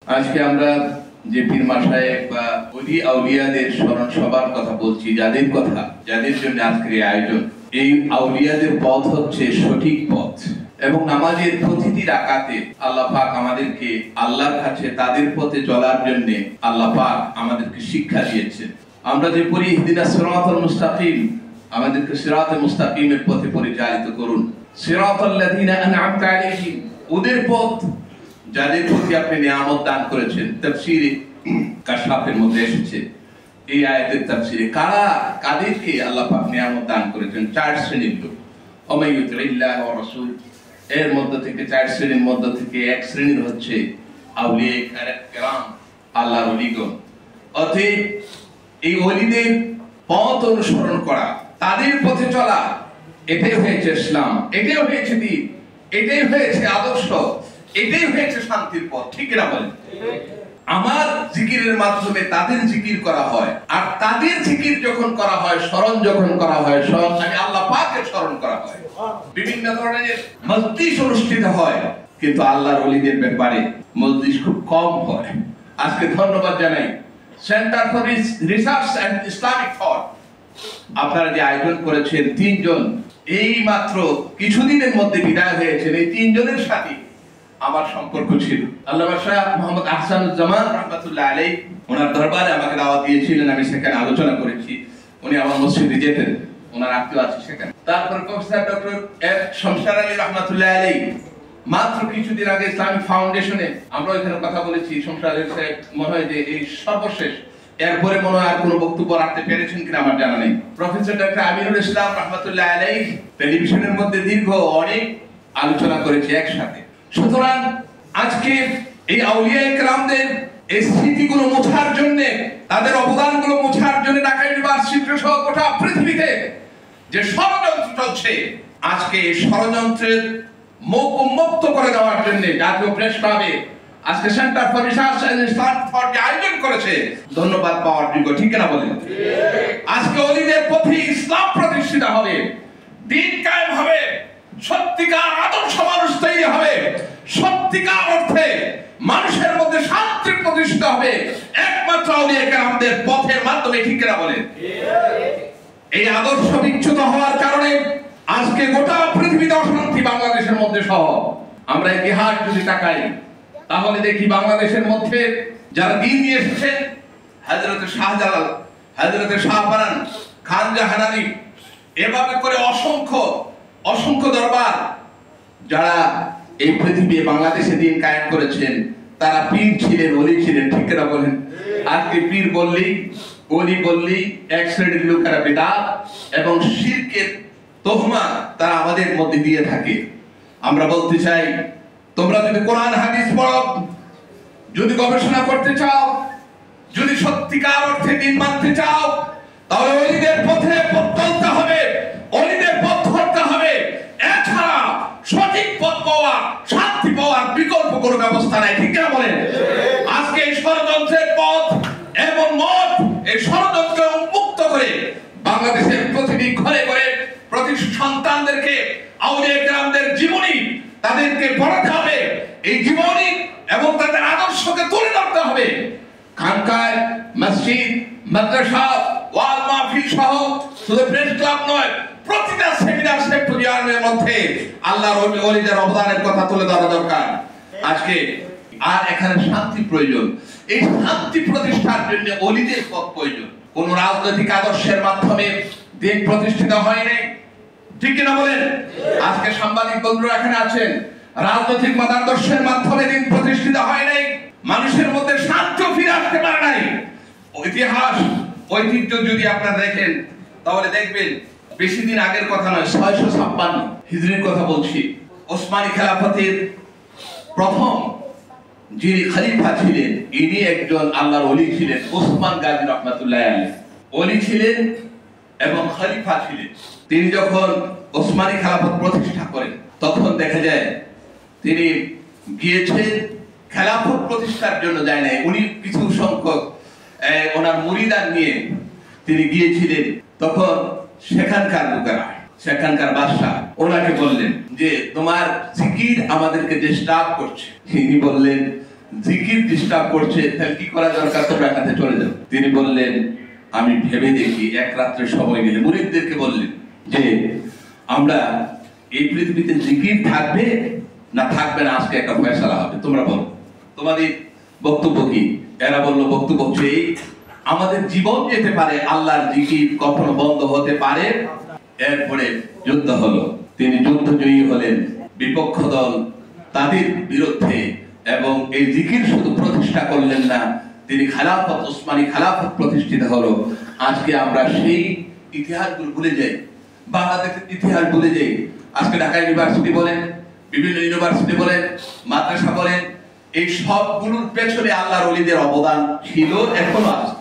আজকে আমরা যে পীর মাশায়েখ বা ওলি আউলিয়াদের স্মরণ সবার কথা বলছি, যাদের জন্য আজকের এই আয়োজন। এই আউলিয়াদের পথ হচ্ছে সঠিক পথ, এবং নামাজের প্রতিটি রাকাতে আল্লাহ পাক আমাদেরকে আল্লাহর কাছে তাদের পথে চলার জন্য আল্লাহ পাক আমাদেরকে শিক্ষা দিয়েছেন। আমরা যে পড়ি ইহদিনাস সিরাতাল মুস্তাকিম, আমাদেরকে সিরাতাল মুস্তাকিমের পথে পরিচালিত করুন। সিরাতাল্লাযীনা আন'আমতা আলাইহিম, ওদের পথ যাদের প্রতি আপনি নিয়ামত দান করেছেন। তাফসীরে কাশফের মধ্যে এসেছে এই আয়াতের তাফসীরে কাদেরকে আল্লাহ পাক নিয়ামত দান করেছেন। 4 শ্রেণীর লোক। ওমাইয়ুতিল্লাহ ওয়া রাসূল, এর মধ্যে থেকে 4 শ্রেণীর মধ্যে থেকে এক শ্রেণীর হচ্ছে আউলিয়া কেরাম, আল্লাহর ওলিগণ। অতএব এই ওলিদের পথ অনুসরণ করা, তাদের পথে চলা, এটাই হয়েছে ইসলাম, এটাই হয়েছে দ্বীন, এটাই হয়েছে আদর্শ, এটাই হয়েছে শান্তির পথ। ঠিক না বলেন? আমার জিকিরের মাধ্যমে তাদের জিকির করা হয়, আর তাদের জিকির যখন করা হয়, স্মরণ যখন করা হয়, স্মরণ আমি আল্লাহ পাকের স্মরণ করা হয়। বিভিন্ন ধরনের মজলিস অনুষ্ঠিত হয়, কিন্তু আল্লাহর ওলিদের ব্যাপারে মজলিস খুব কম হয়। আজকে ধন্যবাদ জানাই centre for research and Islamic thought, আপনারা যে আয়োজন করেছেন। 3 জন এই মাত্র কিছুদিনের মধ্যে বিদায় হয়েছেন। এই 3 জনের সাথে আমার সম্পর্ক ছিল। আল্লামা শাহ মোহাম্মদ আহসানুজ্জামান রাহমাতুল্লাহ আলাইহি ওনার দরবারে আমাকে দাওয়াত দিয়েছিলেন, আমি সেখানে আলোচনা করেছি। উনি আমার মসজিদে যেতেন, ওনার আত্মীয় আছে সেখানে। তারপর প্রফেসর ডক্টর এফ শমশার আলী রাহমাতুল্লাহ আলাইহি মাত্র কিছুদিন আগে ইসলামিক ফাউন্ডেশনে আমরা এখানে কথা বলেছি। শমশার আলী সাহেব মনে হয় যে এই সর্বশেষ, এরপরে মনে হয় আর কোনো বক্তব্য রাখতে পেরেছেন কিনা আমার জানা নেই। প্রফেসর ডক্টর আমিরুল ইসলাম রাহমাতুল্লাহ আলাইহি টেলিভিশনের মধ্যে দীর্ঘ অনেক আলোচনা করেছি একসাথে। সুতরাং আজকে এই আউলিয়া কেরামদের এই স্মৃতিগুলো মোছার জন্য, তাদের অবদানগুলো মোছার জন্য ঢাকা ইউনিভার্সিটি সহ গোটা পৃথিবীতে যে ষড়যন্ত্র চলছে, আজকে এই ষড়যন্ত্রের মুক্ত করে দেওয়ার জন্য জাতীয় প্রেস ক্লাবে আজকে centre for research and Islamic thought আয়োজন করেছে। ধন্যবাদ পাওয়ার যোগ্য। ঠিক না বলেন? আজকে ওলিদের পথে ইসলাম প্রতিষ্ঠিত হবে, দ্বীন কায়েম হবে, সত্যিকার আদর্শ মানুষ তৈরি হবে, সত্যিকার অর্থে মানুষের মধ্যে শান্তি প্রতিষ্ঠিত হবে একমাত্র আউলিয়া কেরামদের পথের মাধ্যমে। ঠিক না বলেন? এই আদর্শ বিচ্যুত হওয়ার কারণে আজকে গোটা পৃথিবীতে অশান্তি, বাংলাদেশের মধ্যে সহ। আমরা ইতিহাস যদি তাকাই তাহলে দেখি বাংলাদেশের মধ্যে যারা দ্বীন নিয়ে এসেছেন, হযরতে শাহজালাল, হযরতে শাহপরান, খান জাহানানি, এভাবে করে অসংখ্য দরবার যারা এই পৃথিবী বাংলাদেশে দ্বীন কায়েম করেছেন, তারা পীর ছিলেন, ওলি ছিলেন। ঠিক না বলেন? আজকে পীর বললেই, ওলি বললেই এক শ্রেণীর লোকেরা বিদআত এবং শিরকের তোহমা তারা আমাদের মধ্যে দিয়ে থাকে। আমরা বলতে চাই, তোমরা যদি কোরআন হাদিস পড়ো, যদি গবেষণা করতে চাও, যদি সত্যিকার অর্থে দ্বীন মানতে চাও, তাহলে ওলিদের পথে চলতে হবে, ওলিদের পথ ধরতে হবে। এছাড়া সঠিক পথ পাওয়া, শান্তি পাওয়ার বিকল্প কোনো ব্যবস্থা নাই। ঠিক না বলেন? আজকে এই ষড়যন্ত্রের পথ এবং মত, এই ষড়যন্ত্র মুক্ত করে বাংলাদেশের প্রতিটি ঘরে ঘরে প্রতি সন্তানদেরকে আউলিয়া কেরামদের জীবনী তাদেরকে পড়াতে হবে। এই জীবনী এবং তাদের আদর্শকে তুলে ধরতে হবে। খানকায়, মসজিদ, মাদ্রাসা, ওয়াজ মাহফিল সহ শুধু প্রেস ক্লাব নয়, প্রতিটা সেমিনার সেম্পোজিয়ামের মধ্যে আল্লাহর ওলিদের অবদানের কথা তুলে ধরা দরকার। আজকে আর এখানে শান্তি প্রয়োজন। এই শান্তি প্রতিষ্ঠার জন্য ওলিদের পথ প্রয়োজন। কোন রাজনৈতিক আদর্শের মাধ্যমে দ্বীন প্রতিষ্ঠিত হয় নাই। ঠিক কিনা বলেন? আজকে সাংবাদিক বন্ধুরা এখানে আছেন, রাজনৈতিক মতাদর্শের মাধ্যমে দ্বীন প্রতিষ্ঠিত হয় নাই। মানুষের মধ্যে শান্তি ফিরে আসতে পারে নাই। ইতিহাস ঐতিহ্য যদি আপনারা দেখেন তাহলে দেখবেন, বেশি দিন আগের কথা নয়, 656 হিজরির কথা বলছি। ওসমানী খেলাফতের প্রথম যিনি খলিফা ছিলেন, ইনি একজন আল্লাহর ওলি ছিলেন, ওসমান গাজী রাহমাতুল্লাহ আলাইহি। ওলি ছিলেন এবং খলিফা ছিলেন। তিনি যখন ওসমানী খেলাফত প্রতিষ্ঠা করেন, তখন দেখা যায় তিনি গিয়েছেন খেলাফত প্রতিষ্ঠার জন্য, যায় নাই। উনি কিছু সংখ্যক ওনার মুরিদান নিয়ে তিনি গিয়েছিলেন। তখন সেখানকার লোকেরা, সেখানকার বাদশা ওনাকে বললেন যে তোমার জিকির আমাদেরকে ডিস্টার্ব করছে। তিনি বললেন জিকির ডিস্টার্ব করছে, তাহলে কি করা দরকার? তোমরা এখানে চলে যাও। তিনি বললেন আমি ভেবে দেখি। এক রাত্রে সময় নিয়ে মুরিদদেরকে বললেন যে আমরা এই পৃথিবীতে জিকির থাকবে না থাকবে না, আজকে একটা ফয়সালা হবে, তোমরা বলো তোমাদের বক্তব্য কি? এরা বলল বক্তব্য হচ্ছে আমাদের জীবন যেতে পারে, আল্লাহর জিকির কখনো বন্ধ হতে পারে। এরপরে যুদ্ধ হলো, তিনি যুদ্ধ জয়ী হলেন, বিপক্ষ দল তাদের বিরুদ্ধে, এবং এই জিকির শুধু প্রতিষ্ঠা করলেন না, তিনি খেলাফত, ওসমানী খেলাফত প্রতিষ্ঠিত হলো। আজকে আমরা সেই ইতিহাসগুলো ভুলে যাই, বাংলাদেশের ইতিহাস ভুলে যাই। আজকে ঢাকা ইউনিভার্সিটি বলেন, বিভিন্ন ইউনিভার্সিটি বলেন, মাদ্রাসা বলেন, এই সবগুলোর পেছনে আল্লাহর ওলিদের অবদান ছিল, এখনো আছে।